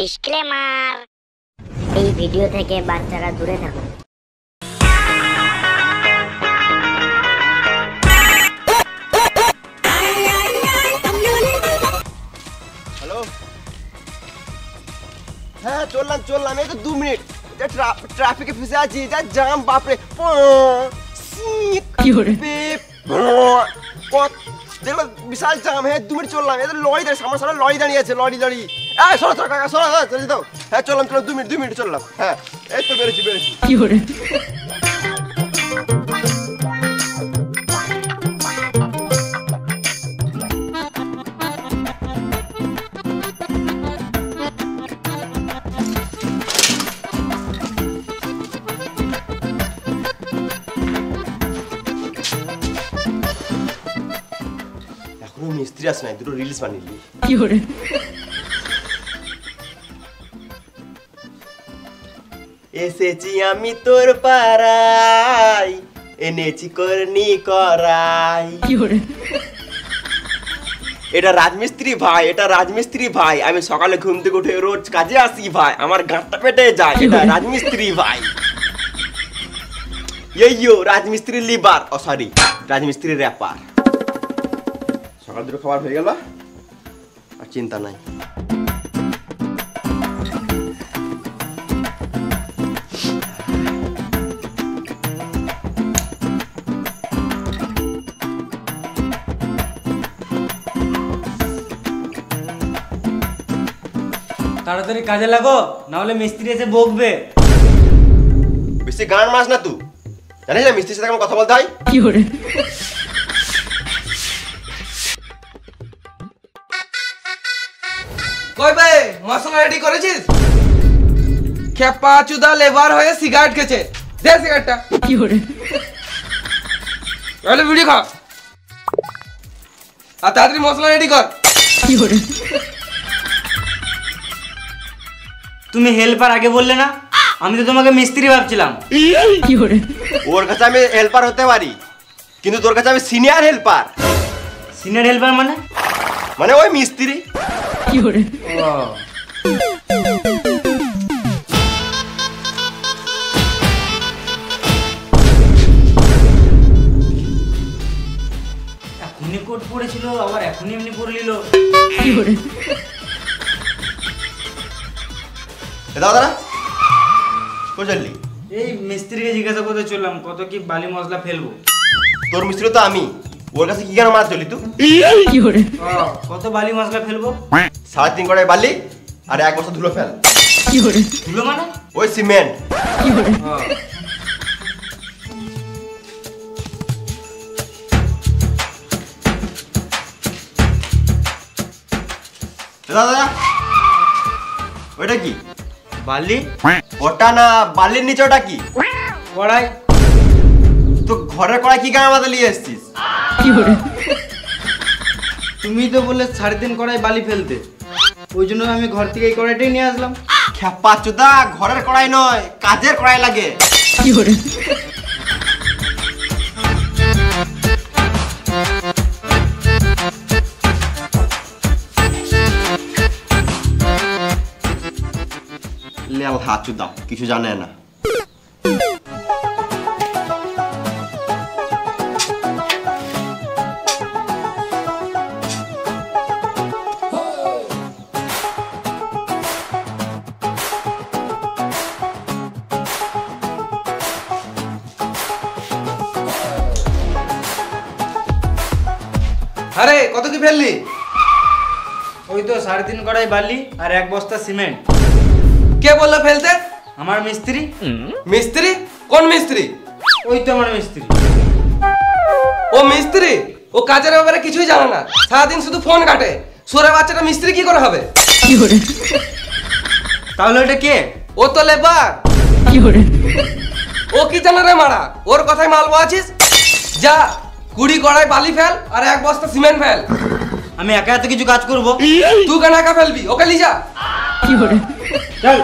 Disclaimer, এই video থেকে বাচ্চারা দূরে থাকুন। হ্যালো, হ্যাঁ চললাম এই তো 2 মিনিট। ট্রাফিকে ফেসে আছি, যা জাম বাপরে। দেখলো বিশাল জাম। হ্যাঁ 2 মিনিট চললাম, এদের লরি দাঁড়িয়ে, সামনে সামনে লরি দাঁড়িয়ে আছে, লরি সরো কাকা সরো, চলে দাও। হ্যাঁ চললাম 2 মিনিট চললাম। হ্যাঁ এই তো বেরোচ্ছি। মিস্ত্রি আছে না, দুটো রিলস বানিয়ে এসেছি আমি তোর পাড়ায়, এনেছি করনি করাই। এটা রাজমিস্ত্রি ভাই, আমি সকালে ঘুম থেকে উঠে রোজ কাজে আসি ভাই, আমার গাঁটটা পেটে যায়। এটা রাজমিস্ত্রি ভাই। ইয়ো রাজমিস্ত্রি লিভার, ও সরি রাজমিস্ত্রি র্যাপার। সকাল দুটো খাবার হয়ে গেল, আর চিন্তা নাই। তাড়াতাড়ি কাজে লাগো, না হলে মিস্ত্রি এসে বকবে। বেশি গান মাস না তুই, জানিস না মিস্ত্রির সাথে কেমন কথা বলতে হয়। কই ভাই, মশলা রেডি করেছিস? খেপা চুদা লেবার হয়ে সিগারেট খেছে, দে সিগারেটটা। তাহলে ভিডিও খা, আর তাড়াতাড়ি মশলা রেডি কর। তুমি হেল্পার আগে বললে না? আমি তো তোমাকে মিস্ত্রি ভাবছিলাম। ওর কাছে আমি হেল্পার হতে পারি, কিন্তু তোর কাছে আমি সিনিয়র হেল্পার। সিনিয়র হেল্পার মানে ওই মিস্ত্রি। এখনই কোট পড়েছিল, আবার এখনই এমনি পড়ে নিল। দাদা কই চললি? এই মিস্ত্রিকে জিজ্ঞাসা করতে চললাম, কত কি বালি মশলা ফেলবো। তোর মিস্ত্রি তো আমি, ওর কাছে কি কেন মার চলি তুই? কত বালি মশলা ফেলবো? 3.5 কড়াই বালি আর 1 বস্তা ধুলো ফেল। ধুলো মানে? ওই সিমেন্ট। দাদা ওইটা কি? বালি? ওটা না, বালির নিচে ওটা কি? কড়াই। তো ঘরের কড়াই কি গায়ে মাথা নিয়ে এসেছিস? তুমি তো বললে 3.5 কড়াই বালি ফেলতে, ওই জন্য আমি ঘর থেকে এই কড়াইটাই নিয়ে আসলাম। খেপা চোদা, ঘরের কড়াই নয়, কাজের কড়াই লাগে। লেল হাচুদা, কিছু জানে না। আরে কত কি ফেললি? ওই তো 3.5 কড়াই বালি আর 1 বস্তা সিমেন্ট। কে বললো ফেলতে? আমার মিস্ত্রি। মিস্ত্রি? কোন মিস্ত্রি? ওই তো আমার মিস্ত্রি। ও মিস্ত্রি? ও কাজের ব্যাপারে কিছুই জানে না, সারাদিন শুধু ফোন কাটে। সুরে বাচ্চাটা মিস্ত্রি কি করে হবে? তাহলে ওটা কে? ও তো লেবার। ও কি জানে রে মারা? ওর কথাই মালবো আছিস? যা 20 কড়াই বালি ফেল আর 1 বস্তা সিমেন্ট ফেল। আমি একা এত কিছু কাজ করব? তুই কেন একা ফেলবি? ওকে লিজা। চল।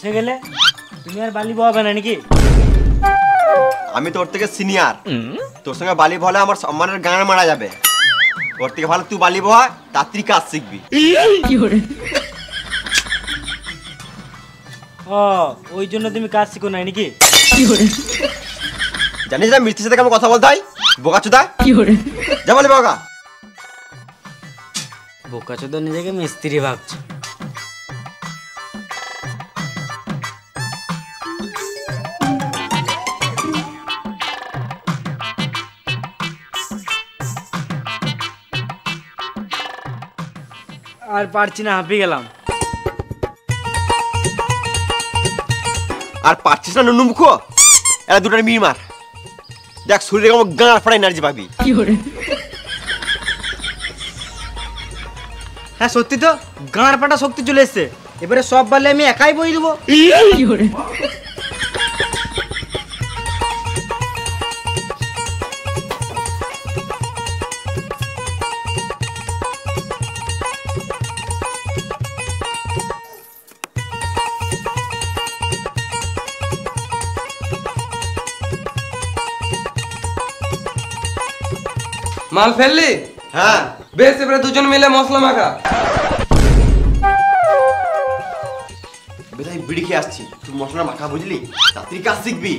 বসে গেলে তুমি আর বালি বহাবে না নাকি? আমি তোর থেকে সিনিয়র, তোর সঙ্গে বালি বলে আমার সম্মানের গান মারা যাবে। তোর থেকে ভালো তুই বালি বহা, তাড়াতাড়ি কাজ শিখবি। ও ওই জন্য তুমি কাজ শিখো নাই নাকি? জানিস না মিস্ত্রির সাথে কেমন কথা বলতে হয়? বোকাচোদা যা বলে বোকা। বোকাচোদা নিজেকে মিস্ত্রি ভাবছে। আর পারছি না, হাঁপিয়ে গেলাম। আর পারছিস না নুনু মুখো, এরা দুটার মির মার। দেখ শরীরে কেমন গাঁড় ফাড়া এনার্জি পাবি। হ্যাঁ সত্যি তো, গাঁড় পাটা শক্তি চলে এসছে। এবারে সব বালি আমি একাই বই দেবো। মাল ফেললি? হ্যাঁ বেশ, এবারে দুজন মিলে মশলা মাখা। বেলায় বিড়ি খেয়ে আসছি, তুই মশলা মাখা বুঝলি, তাড়াতাড়ি কাজ শিখবি।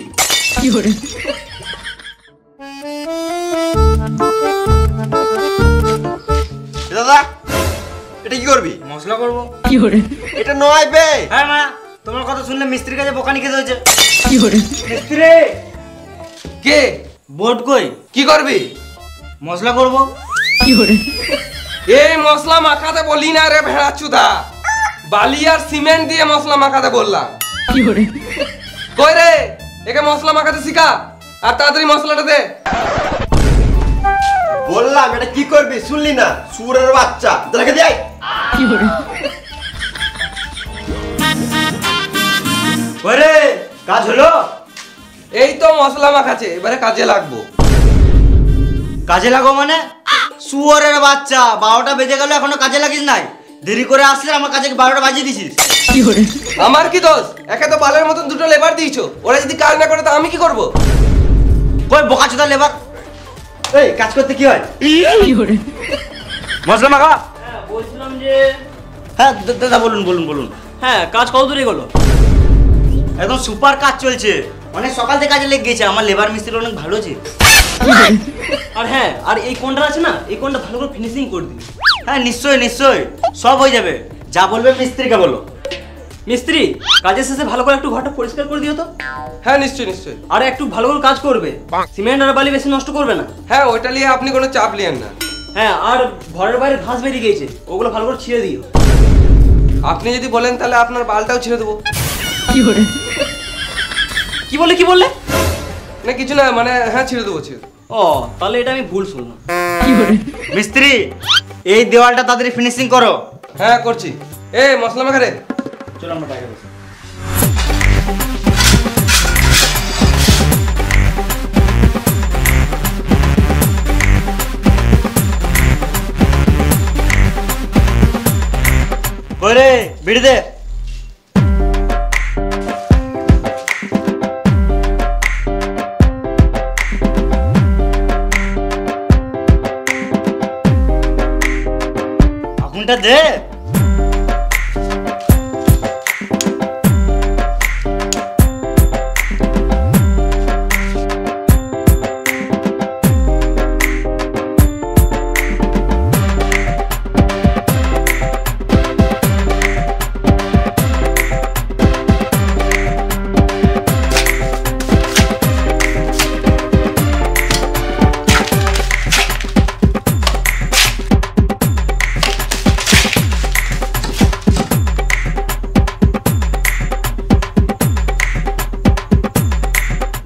দাদা এটা কি করবি? মশলা করবো। এটা নয় বে। হ্যাঁ মা, তোমার কথা শুনলে মিস্ত্রির কাছে বোকানি খেতে হয়েছে। মিস্ত্রি কে? বোর্ড কই? কি করবি? মশলা করবো। এই মশলা মাখাতে বলি না রে ভেড়া চুদা, বালি আর সিমেন্ট দিয়ে মশলা মাখাতে বললাম। কই রে, একে মশলা মাখাতে শিখা, আর তাড়াতাড়ি মশলাটা দে। বললাম এটা কি করবি, শুনলি না? সুরের বাচ্চা, তোকে দেই। ওরে কাজ হলো? এই তো মশলা মাখাচ্ছে, এবারে কাজে লাগবো। কাজে লাগো মানে? শুয়োরের বাচ্চা, 12টা বেজে গেল এখনো কাজে লাগিস নাই? দেরি করে আসলে আমার কাছে 12টা বাজিয়ে দিছিস। আমার কি দোষ? একে তো বালের মতন দুটো লেবার দিয়েছো, ওরা যদি কাজ না করে তো আমি কি করব? কই বোকাচোদা লেবার? এই কাজ করতে কি হয়? মশলা মাখা। হ্যাঁ বলছিলাম যে, হ্যাঁ দাদা বলুন বলুন বলুন। হ্যাঁ কাজ কত দূরে গেলো? একদম সুপার কাজ চলছে, অনেক সকাল থেকে কাজে লেগে গেছে। আমার লেবার মিস্ত্রি অনেক ভালো আছে। আর হ্যাঁ, আর এই কোনটা আছে না, এই কোনটা ভালো করে ফিনিশিং করে দিবি। হ্যাঁ নিশ্চয়ই নিশ্চয়ই, সব হয়ে যাবে। যা বলবে মিস্ত্রিকে বলো। মিস্ত্রি কাজের শেষে ভালো করে একটু ঘরটা পরিষ্কার করে দিও তো। হ্যাঁ নিশ্চয়ই নিশ্চয়ই। আর একটু ভালো করে কাজ করবে, সিমেন্ট আর বালি বেশি নষ্ট করবে না। হ্যাঁ ওইটা নিয়ে আপনি কোনো চাপ নিয়েন না। হ্যাঁ আর ঘরের বাইরে ঘাস বেরিয়ে গিয়েছে, ওগুলো ভালো করে ছিঁড়ে দিও। আপনি যদি বলেন তাহলে আপনার বালটাও ছিঁড়ে দেবো। কি বললে কি বললে? না কিছু না, মানে হ্যাঁ ছিঁড়ে দেবো ছিঁড়ে। ও তাহলে এটা আমি ভুল শুনলাম। মিস্ত্রি এই দেওয়ালটা তাড়াতাড়ি ফিনিশিং করো। হ্যাঁ করছি। এ মশলা মাখা রে। চলো আমরা বাইরে বসি। ওরে বিড়ি দে। আগুনটা দে।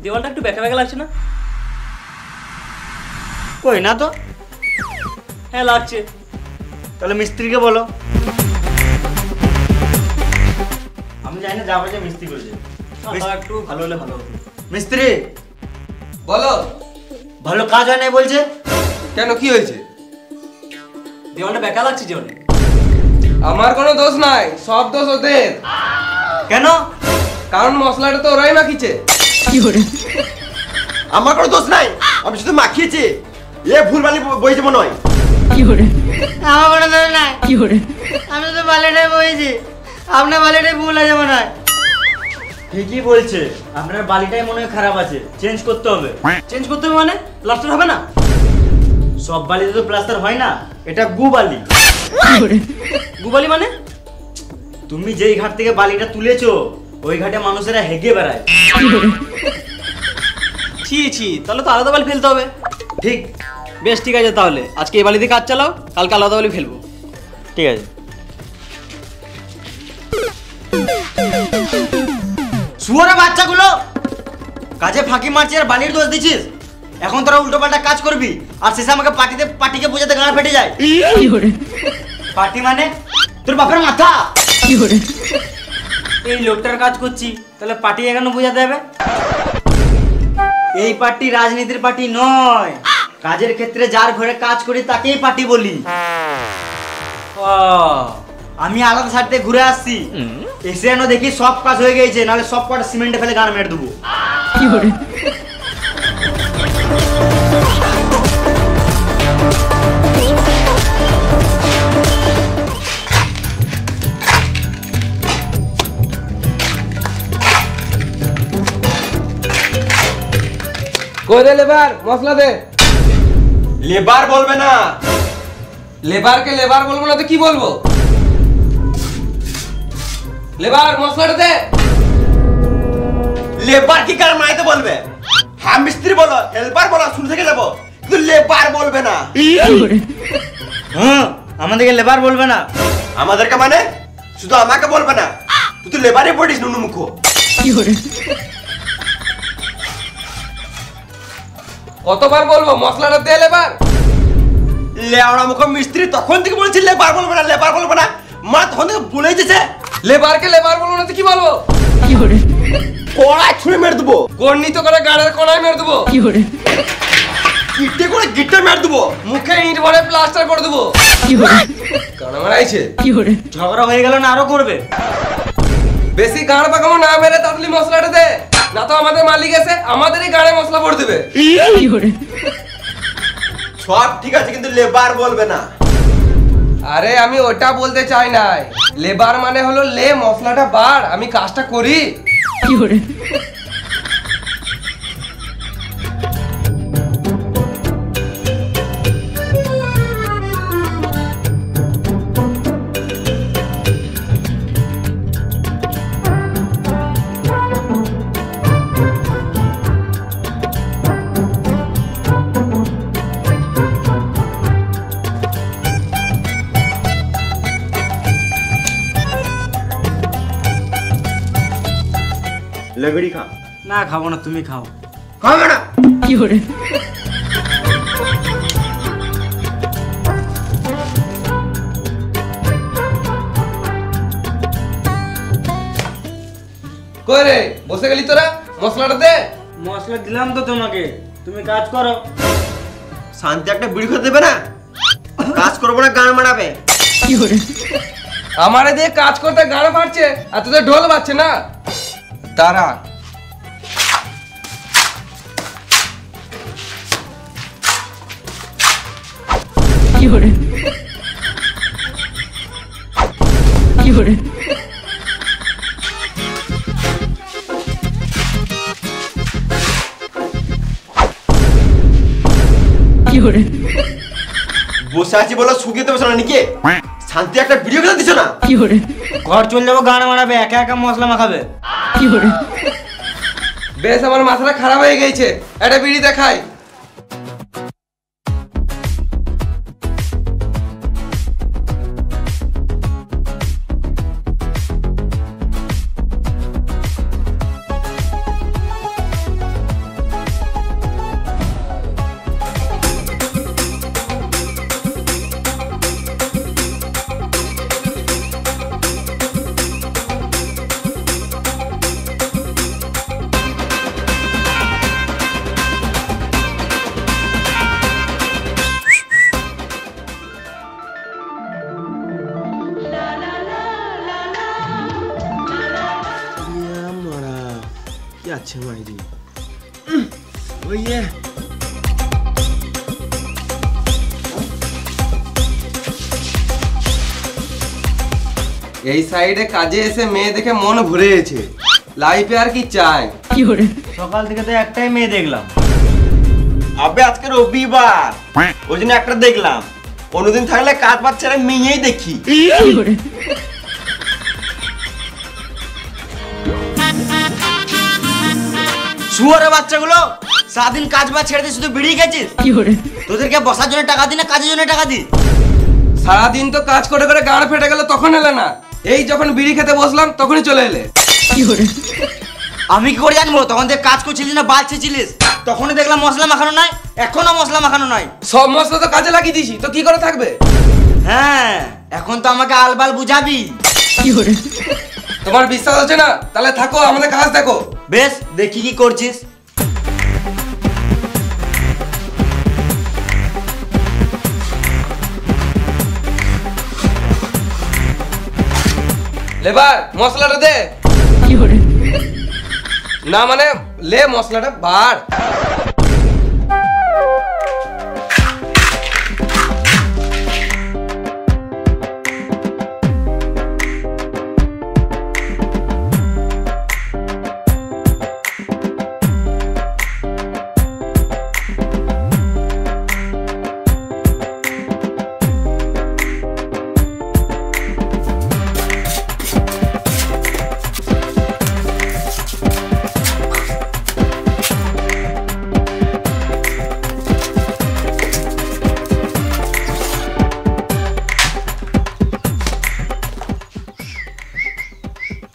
দেওয়ালটা একটু বেঁকা বেঁকা লাগছে না? কই না তো। হ্যাঁ লাগছে। তাহলে মিস্ত্রিকে বলো। আমি জানি না, যা বলছে মিস্ত্রি বলছে। একটু ভালো হলে ভালো হতো। মিস্ত্রি বলো। ভালো কাজ হয় নাই বলছে। কেন কি হয়েছে? দেওয়ালটা বেঁকা লাগছে যে অনেক। আমার কোনো দোষ নাই, সব দোষ ওদের। কেন? কারণ মশলাটা তো ওরাই মাখিছে। আমার কোনো দোষ নাই, আমি শুধু মাখিয়েছি। এ ভুল বালি বইছে মনে হয়। আমার কোনো দোষ নাই, আমি তো বালিটাই বইছি, আপনার বালিটাই ভুল আছে মনে হয়। ঠিকই বলছে, আপনার বালিটাই মনে হয় খারাপ আছে, চেঞ্জ করতে হবে। চেঞ্জ করতে হবে মানে প্লাস্টার হবে না? সব বালিতে তো প্লাস্টার হয় না, এটা গু বালি। গুবালি মানে? তুমি যেই ঘাট থেকে বালিটা তুলেছো ওই ঘাটে মানুষেরা হেগে বেড়ায়। ছি ছি, তাহলে তো আলাদা বালি ফেলতে হবে। ঠিক। বেশ ঠিক আছে, তাহলে আজকে এই বালিতে কাজ চালাও, কালকে আলাদা বালি ফেলবো। ঠিক আছে। শুয়োরের বাচ্চাগুলো কাজে ফাঁকি মারছিস আর বালির দোষ দিচ্ছিস। এখন তোরা উল্টো পাল্টা কাজ করবি আর শেষে আমাকে পাটিকে বোঝাতে গাঁড় ফেটে যায়। পাটি মানে তোর বাপের মাথা। এই লোকটার কাজ করছি, তাহলে পাটি কেন বোঝাতে হবে? এই পার্টি রাজনীতির পার্টি নয়, কাজের ক্ষেত্রে যার ঘরে কাজ করি তাকেই পার্টি বলি। আমি আলাদা সাইড থেকে ঘুরে আসছি, এসে যেন দেখি সব কাজ হয়ে গেছে, নাহলে সব কটা সিমেন্টে ফেলে গান মেরে দেবো। কই রে লেবার, মশলা দে। লেবার বলবে না। লেবারকে লেবার বলবো না তো কি বলবো? লেবার মশলাটা দে। লেবার কি কার মাইতে বলবে? হ্যাঁ মিস্ত্রি বলো, হেল্পার বলো, শুরু থেকে যাবো, কিন্তু লেবার বলবে না। হ্যাঁ, আমাদেরকে লেবার বলবে না। আমাদেরকে মানে শুধু আমাকে বলবে না, তুই তো লেবারে পড়িস নুনু মুখো। কতবার বলবো মশলাটা দে লেবার? লেওড়া মুখো মিস্ত্রি তখন থেকে বলছি লেবার বলবে না, লেবার বলবে না, মা তখন থেকে বলেই দিয়েছে। লেবারকে লেবার বলবো না তো কি বলবো? কড়াই ছুঁড়ে মেরে দেবো, গন্ডিত করে গাড়ের কোনায় মেরে দেবো, ইটে করে গিটে মেরে দেবো, মুখে ইট ভরে প্লাস্টার করে দেবো। কানা মারাইছে। ঝগড়া হয়ে গেল না আরো করবে? বেশি গাড় পাকামো না মেরে তাড়াতাড়ি মশলাটা দে, না তো আমাদের মালিক এসে আমাদেরই গাড়ে মশলা ভরে দেবে। সব ঠিক আছে কিন্তু লেবার বলবে না। আরে আমি ওটা বলতে চাই নাই, লেবার মানে হলো লে মশলাটা বার, আমি কাজটা করি। लगड़ी खा। না খাবো না, তুমি খাও। খাবে না? কই রে বসে গেলি তোরা? মশলাটা দে। মশলা দিলাম তো তোমাকে, তুমি কাজ করো। শান্তি একটা বিড়ি খেতে দেবে না? কাজ করবো না, গান মারাবে। আমারে দিয়ে কাজ করতে গাড় পাচ্ছে আর তোদের ঢোল বাজছে না। তারা বসে আছি বলো শুকিয়ে দেবে না নাকি? শান্তি একটা ভিডিও খেতে দিছো না? ঘর চলে যাবো, গান মারাবে, একা একা মশলা মাখাবে। বেশ আমার মাথাটা খারাপ হয়ে গেছে, একটা বিড়ি দেখাই। কি আছে মাইরি ওই এই সাইডে কাজে এসে মেয়ে দেখে মন ভরে গেছে, লাইফে আর কি চাই। সকাল থেকে তো একটাই মেয়ে দেখলাম। আবে আজকে রবিবার, ওই জন্য একটা দেখলাম। অন্যদিন থাকলে কাজ বাজ ছেড়ে মেয়েই দেখি। শুয়োরের বাচ্চাগুলো সারাদিন কাজ বাজ ছেড়ে দিয়ে শুধু বিড়ি খেয়েছিস? তোদেরকে বসার জন্য টাকা দি না কাজের জন্য টাকা দি? সারাদিন তো কাজ করে করে গাড় ফেটে গেল, তখন এলে না। এই যখন বিড়ি খেতে বসলাম তখনই চলে এলে। আমি কি করে জানবো? তখন থেকে কাজ করছিলিস না বাল ছেছিলিস? তখনই দেখলাম মশলা মাখানো নাই, এখনো মশলা মাখানো নাই। সব মশলা তো কাজে লাগিয়ে দিয়েছি, তো কি করে থাকবে? হ্যাঁ, এখন তো আমাকে আলবাল বুঝাবি। তোমার বিশ্বাস হচ্ছে না? তাহলে থাকো, আমাদের কাজ দেখো। বেশ, দেখি কি করছিস। লেবার মশলাটা দে। না মানে লে মশলাটা বার।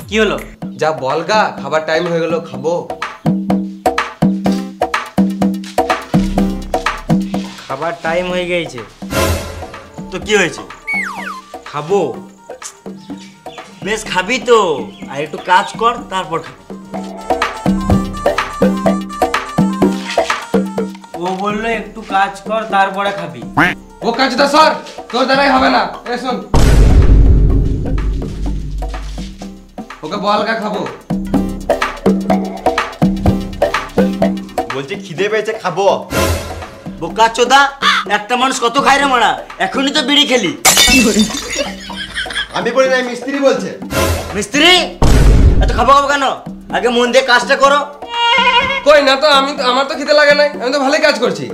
কি হলো? যা বলগা, খাবার টাইম হয়ে গেল, খাবো। খাবার টাইম হয়ে গেছে তো কি হয়েছে? খাবো। বেশ খাবি তো, আর একটু কাজ কর তারপর খাবি। ও বললো একটু কাজ কর তারপরে খাবি। ও কাজটা সর, তোর দ্বারাই হবে না। এ শোন, ওকে বলগা খাবো। বলছি খিদে পেয়েছে, খাবো। বোকা চোদা, একটা মানুষ কত খায় রে মারা? এখনই তো বিড়ি খেলি। আমি বলি না, মিস্ত্রি বলছে। মিস্ত্রি এত খাবো খাবো কেন? আগে মন দিয়ে কাজটা করো। কই না তো, আমার তো খিদে লাগে নাই, আমি তো ভালোই কাজ করছি।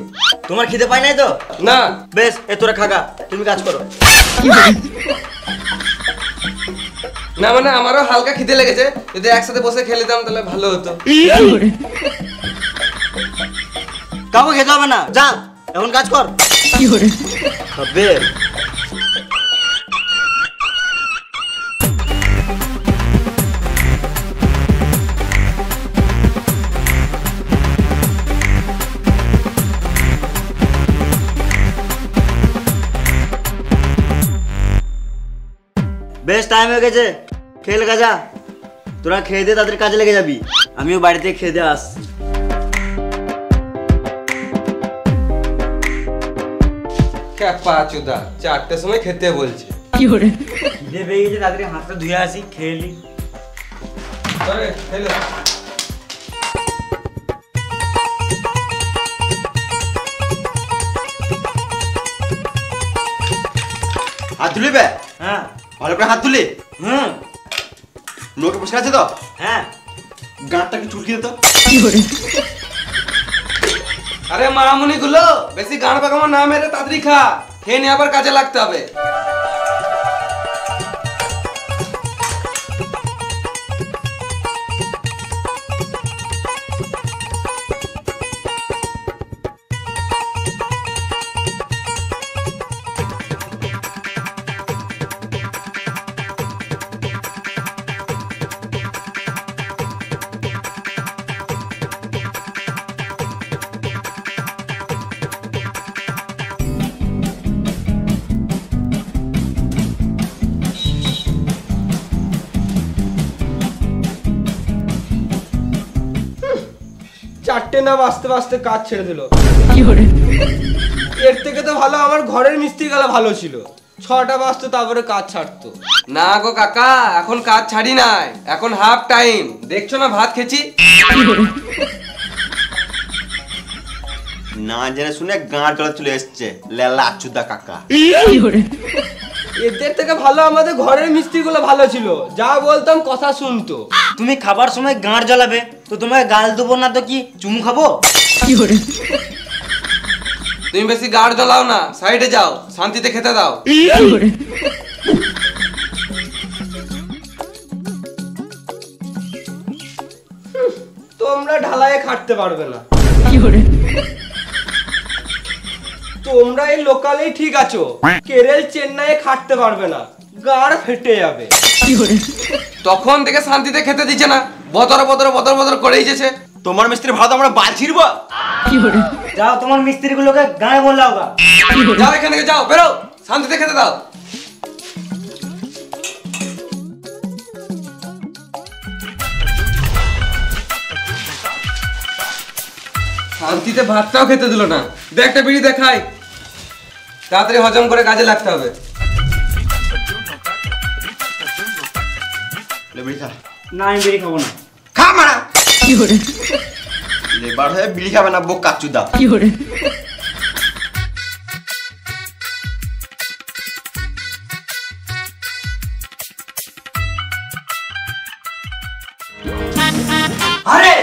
তোমার খিদে পাই নাই তো? না। বেশ, এ তোরা খাগা, তুমি কাজ করো। না মানে আমারও হালকা খিদে লেগেছে, যদি একসাথে বসে খেয়ে নিতাম তাহলে ভালো হতো। কাউকে খেতে হবে না, যা এখন কাজ কর। খাবে বেশ, টাইম হয়ে গেছে, খেয়ে লেগে যা। তোরা খেয়ে দে, তাদের কাজে লেগে যাবি। আমিও বাড়িতে খেয়ে দিয়ে আসছি। ক্যাপা চুদা, 4টের সময় খেতে বলছে। খিদে পেয়ে গেছে, তাড়াতাড়ি হাতটা ধুয়ে আসি, খেয়ে নি। হেলো, হাত তুলি বে, হ্যাঁ ভালো করে হাত তুলি। নোকে বসে আছে তো? হ্যাঁ। গাঁটটা কি চুলকি দে তো। আরে মামুনি গুলো, বেশি গান পাকামো না মেরে তাড়াতাড়ি খা, খেয়ে নিয়ে আবার কাজে লাগতে হবে। চারটে না বাঁচতে বাঁচতে কাজ ছেড়ে দিল। এর থেকে তো ভালো আমার ঘরের মিস্ত্রি গেলা ভালো ছিল। 6টা বাজতো তারপরে কাজ ছাড়তো। না গো কাকা, এখন কাজ ছাড়ি নাই, এখন হাফ টাইম। দেখছো না ভাত খেছি। না জেনে শুনে গাঁড় চলে চলে এসছে লেলা আচুদা কাকা। এদের থেকে ভালো আমাদের ঘরের মিস্ত্রিগুলো ভালো ছিল, যা বলতাম কথা শুনতো। তুমি খাবার সময় গাঁড় জ্বালাবে তো তোমাকে গাল দেবো না তো কি চুমু খাবো? তুমি বেশি গাড় জ্বালাও না, সাইডে যাও, শান্তিতে খেতে দাও। তোমরা ঢালাইয়ে খাটতে পারবে না, তোমরা এই লোকালেই ঠিক আছো, কেরল চেন্নাইয়ে খাটতে পারবে না, গাড় ফেটে যাবে। তখন থেকে শান্তিতে খেতে দিচ্ছে না, বতর বতর বতর বতর করেই যেছে। তোমার মিস্ত্রি ভাত আমরা বাল ছিড়বো। যাও তোমার মিস্ত্রি গুলোকে গায়ে বললাও গা। যাও এখান থেকে, যাও, বেরো, শান্তিতে খেতে দাও। শান্তিতে ভাতটাও খেতে দিল না। দে একটা বিড়ি দেখাই, তাড়াতাড়ি হজম করে কাজে লাগতে হবে। না আমি বিড়ি খাবো না। খা মারা লেবার হয়ে বিড়ি খাবে না বোক কাচুদা। আরে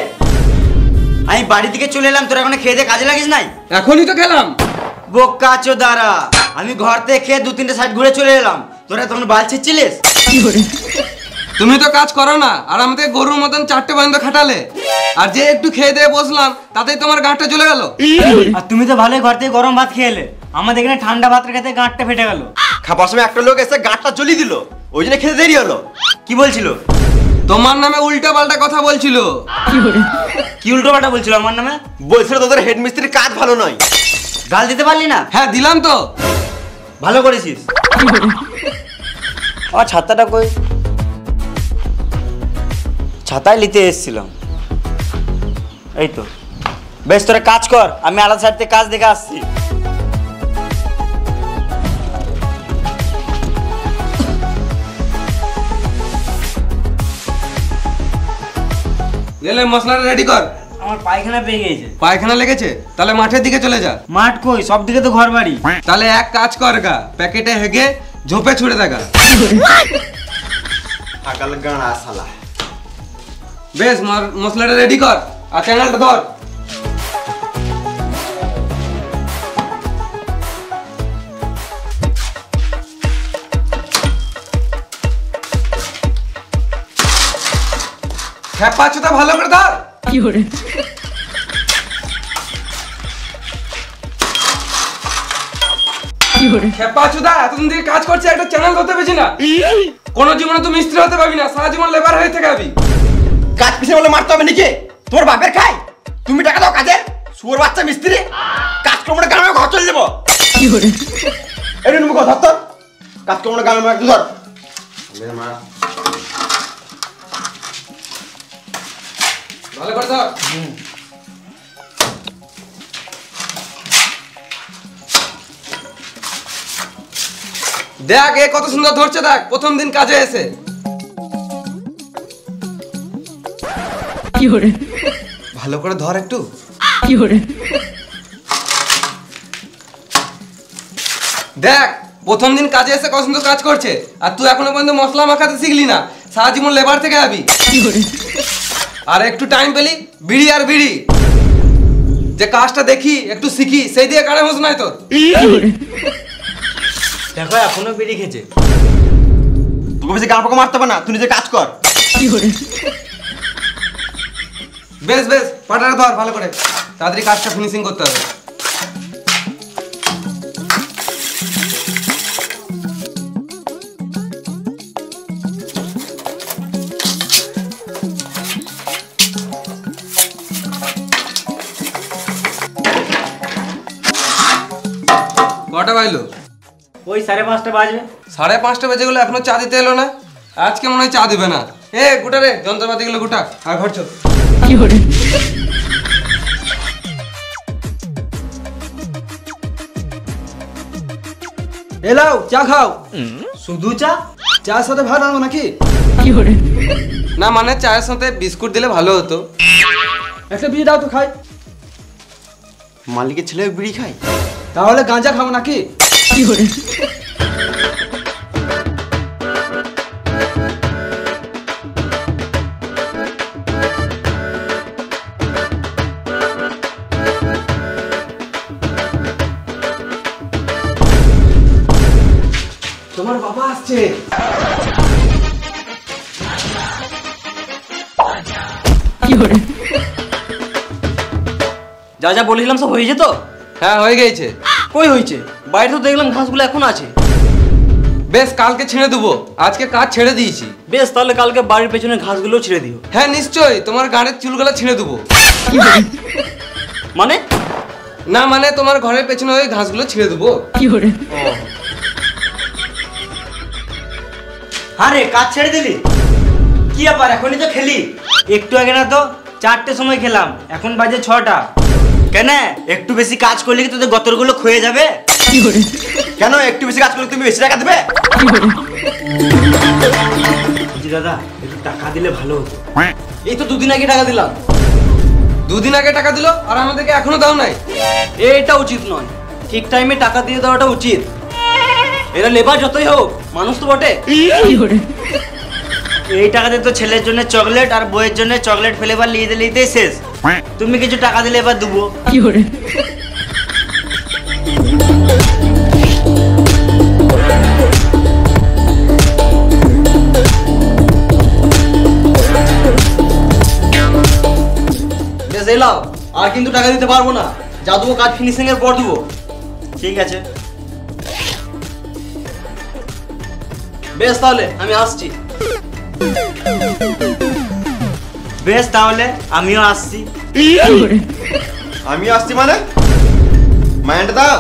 আমি বাড়ি থেকে চলে এলাম, তোরা এখন খেয়ে দিয়ে কাজে লাগিস নাই? এখনই তো খেলাম। বোকা চোদারা, আমি ঘর থেকে খেয়ে 2-3টে সাইড ঘুরে চলে এলাম, তোরা তখন বাল ছিচ্ছিলিস। তুমি তো কাজ করো না, আর আমাদের গরুর মতন 4টে পর্যন্ত খাটালে, আর যে একটু খেয়ে দিয়ে বসলাম তাতেই তোমার গাঁটটা চলে গেল। আর তুমি তো ভালোই ঘর থেকে গরম ভাত খেয়ে এলে, আমাদের এখানে ঠান্ডা ভাত খেতে গাঁটটা ফেটে গেল। খাবার সময় একটা লোক এসে গাঁটটা জ্বলিয়ে দিল, ওই জন্য খেতে দেরি হলো। কি বলছিল? তোমার নামে উল্টা পাল্টা কথা বলছিল। কি উল্টো পাল্টা বলছিল আমার নামে? বলছিল তোদের হেড মিস্ত্রির কাজ ভালো নয়। গাল দিতে পারলি না? হ্যাঁ দিলাম তো। ভালো করেছিস। আমার ছাতাটা কই? ছাতায় নিতে এসেছিলাম। এই তো। বেশ তোরা কাজ কর, আমি আলাদা সাইড থেকে কাজ দেখে আসছি। লে মশলাটা রেডি কর। আমার পায়খানা পেয়ে গেছে। পায়খানা লেগেছে? তাহলে মাঠের দিকে চলে যা। মাঠ কই? সব দিকে তো ঘর বাড়ি। তাহলে এক কাজ কর গা, প্যাকেটে হেগে ঝোপে ছুড়ে দেখা। আকাল গানা শালা। বেশ মশলাটা রেডি কর আর চ্যানেলটা ধর। খেপা চোদা ভালো করে ধর। খেপা চোদা এতদিন থেকে কাজ করছে, একটা চ্যানেল ধরতে পেরেছি না। কোন জীবনে তুমি মিস্ত্রি হতে পারবি না, সারা জীবন লেবার হয়ে থেকে যাবি। কাজ পিছিয়ে বলে মারতে হবে নাকি? তোমার বাপের খাই, তুমি টাকা দাও কাজের। শুয়োর বাচ্চা মিস্ত্রি, কাজ করবো গান ঘর চলে যাবো। এটা তুমি ধর তোর কাজ করবো গান ধর। ভালো করে ধর। দেখ এ কত সুন্দর ধরছে, দেখ প্রথম দিন কাজে এসে। ভালো করে ধর একটু। দেখ প্রথম দিন কাজে এসে কত সুন্দর কাজ করছে, আর তুই এখনো পর্যন্ত মশলা মাখাতে শিখলি না, সারা জীবন লেবার থেকে যাবি। আর একটু টাইম পেলি বিড়ি আর বিড়ি, যে কাজটা দেখি একটু শিখি, সেই দিয়ে কানে হোস নাই তোর। দেখো এখনো বিড়ি খেছে। তোকে বেশি গান পাকা মারতে হবে না, তুই নিজে কাজ কর। বেশ বেশ পাটাটা ধর ভালো করে, তাড়াতাড়ি কাজটা ফিনিশিং করতে হবে। কটা বাজলো? ওই 5:30 বাজবে। 5:30 বেজে গেলো, এখনো চা দিতে এলো না। আজকে মনে হয় চা দিবে না। এ গোটা রে, যন্ত্রপাতি গুলো গোটা আর ঘর চল। এলাও চা খাও। শুধু চা? চার সাথে ভাত আনবো নাকি? না মানে চায়ের সাথে বিস্কুট দিলে ভালো হতো। একটা বিড়ি দাও তো খাই। মালিকের ছেলে বিড়ি খায়? তাহলে গাঁজা খাবো নাকি? তোমার বাবা আসছে। যা যা বলেছিলাম সব হয়েছে তো? হ্যাঁ হয়ে গেছে। কই হয়েছে? বাইরে তো দেখলাম ঘাসগুলো এখন আছে। বেশ কালকে ছেড়ে দেবো, আজকে কাজ ছেড়ে দিয়েছি। বেশ তাহলে কালকে বাড়ির পেছনে ঘাসগুলো ছেড়ে দিও। হ্যাঁ নিশ্চয়ই, তোমার গাড়ির চুলগুলো ছেড়ে দেবো। মানে? না মানে তোমার ঘরের পেছনে ওই ঘাসগুলো ছেড়ে দেবো। আরে কাজ ছেড়ে দিলি? কি আবার এখনই তো খেলি? একটু আগে না তো 4টের সময় খেলাম, এখন বাজে 6টা। কেন একটু বেশি কাজ করলে কি তোদের গতরগুলো ক্ষয়ে যাবে? কেন একটু বেশি কাজ করলে তুমি বেশি টাকা দেবে? জি দাদা একটু টাকা দিলে ভালো হতো। এই তো 2 দিন আগে টাকা দিলাম। 2 দিন আগে টাকা দিলো আর আমাদেরকে এখনো দাও নাই। এটা উচিত নয়, ঠিক টাইমে টাকা দিয়ে দেওয়াটা উচিত। এরা লেবার যতই হোক মানুষ তো বটে। এই টাকা দিয়ে তো ছেলের জন্য চকলেট আর বইয়ের জন্য চকলেট ফ্লেভার নিয়ে দিলেই শেষ। তুমি কিছু টাকা দিলে এবার দেবো। বেশ এলাও, আর কিন্তু টাকা দিতে পারবো না। যা দেবো কাজ ফিনিশিং এর পর দেবো। ঠিক আছে বেশ তাহলে আমি আসছি। বেশ তাহলে আমিও আসছি। আমি আসছি মানে? মাইন্ড দাও।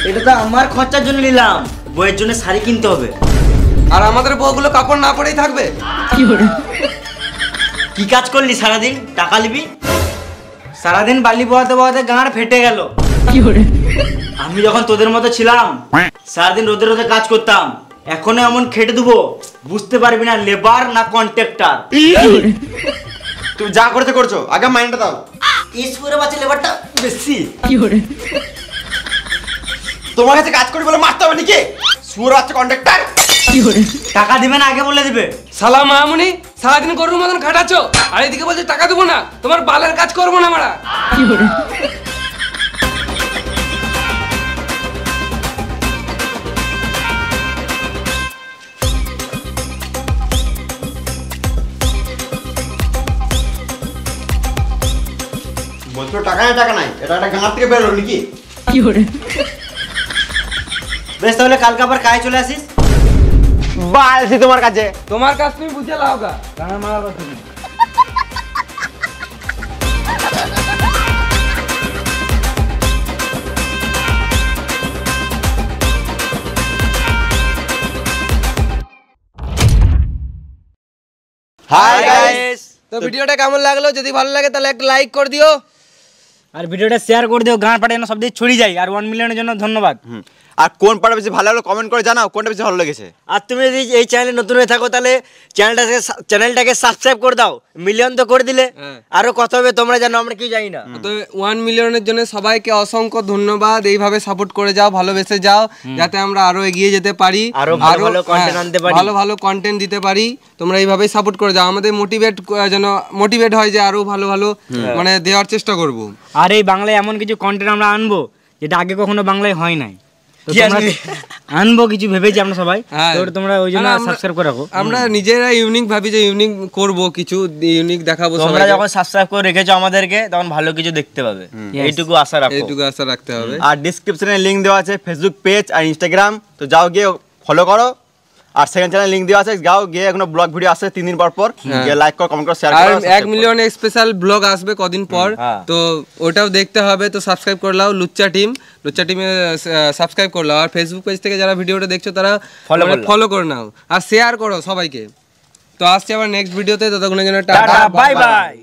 এটা তো আমার খরচার জন্য নিলাম, বইয়ের জন্য শাড়ি কিনতে হবে। আর আমাদের বউগুলো কাপড় না পরেই থাকবে। কি কাজ করলি সারাদিন? টাকা নিবি? সারাদিন বালি বহাতে বহাতে গাঁড় ফেটে গেল। আমি যখন তোদের মতো ছিলাম সারাদিন রোদে রোদে কাজ করতাম, এখনো এমন খেটে দেবো বুঝতে পারবি না লেবার না কন্ট্রাক্টর। তুমি যা করতে করছো, আগে মাইন্ডটা দাও। ইসপুরে বাচ্চা লেবারটা বেশি। তোমার কাছে কাজ করি বলে মারতে হবে নাকি? সুর বাচ্চা কন্ট্রাক্টর। টাকা দিবে না আগে বলে দিবে। সালা মামুনি সারাদিন গরুর মতন খাটাচ্ছো আর এদিকে বলছে টাকা দেবো না। তোমার বালের কাজ করবো না মারা। বলছো টাকা নাই টাকা নাই, এটা একটা গাঁ থেকে বেরোলো নাকি? বেশ তাহলে কালকে আবার কাজে চলে আসিস। বালছি তোমার কাছে। তোমার কাজ তুমি বুঝে লাও গা। গানা মারার কথা নেই। Hi guys. তো ভিডিওটা কেমন লাগলো? যদি ভালো লাগে তাহলে একটা লাইক করে দিও আর ভিডিওটা শেয়ার করে দিও, গান পাঠা যেন সব দিকে ছড়িয়ে যায়। আর 1 মিলিয়নের জন্য ধন্যবাদ। আর কোন পার্ট বেশি ভালো লাগলো কমেন্ট করে জানাও, কোনটা বেশি ভালো লেগেছে। আর তুমি যদি এই চ্যানেলে নতুন হয়ে থাকো তাহলে চ্যানেলটাকে সাবস্ক্রাইব করে দাও। মিলিয়ন তো করে দিলে, আরো কত হবে তোমরা জানো, আমরা কি জানি না। তো 1 মিলিয়নের জন্য সবাইকে অসংখ্য ধন্যবাদ। এইভাবে সাপোর্ট করে যাও, ভালোবেসে যাও, যাতে আমরা আরো এগিয়ে যেতে পারি, আরো ভালো ভালো কন্টেন্ট আনতে পারি, ভালো ভালো কন্টেন্ট দিতে পারি। তোমরা এইভাবেই সাপোর্ট করে যাও, আমাদের মোটিভেট হয় যে আরো ভালো ভালো মানে দেওয়ার চেষ্টা করব। আর এই বাংলায় এমন কিছু কন্টেন্ট আমরা আনবো যেটা আগে কখনো বাংলায় হয় নাই। তো তোমরা আনবো কিছু ভেবেছি আমরা সবাই, তো তোমরা ওই জন্য সাবস্ক্রাইব করে রাখো। আমরা নিজেরা ইউনিক ভাবি যে ইউনিক করব, কিছু ইউনিক দেখাবো। তোমরা যখন সাবস্ক্রাইব করে রেখেছো আমাদেরকে তখন ভালো কিছু দেখতে পাবে, এইটুকু আশা রাখো। এইটুকু আশা রাখতে হবে। আর ডেসক্রিপশনে লিংক দেওয়া আছে ফেসবুক পেজ আর ইনস্টাগ্রাম, তো যাও গিয়ে ফলো করো। আর সেকেন্ড চ্যানেল লিংক দেওয়া আছে, যাও গিয়ে এখনো ব্লগ ভিডিও আসে 3 দিন পর পর, গিয়ে লাইক করো, কমেন্ট করো, শেয়ার করো। আর 1 মিলিয়ন স্পেশাল ব্লগ আসবে কদিন পর, তো ওটাও দেখতে হবে। তো সাবস্ক্রাইব করে নাও লুচ্চা টিমে সাবস্ক্রাইব করে নাও। আর ফেসবুক পেজ থেকে যারা ভিডিওটা দেখছো তারা ফলো করে নাও আর শেয়ার করো সবাইকে। তো আসছে আবার নেক্সট ভিডিওতে, ততক্ষণের জন্য টাটা, বাই বাই।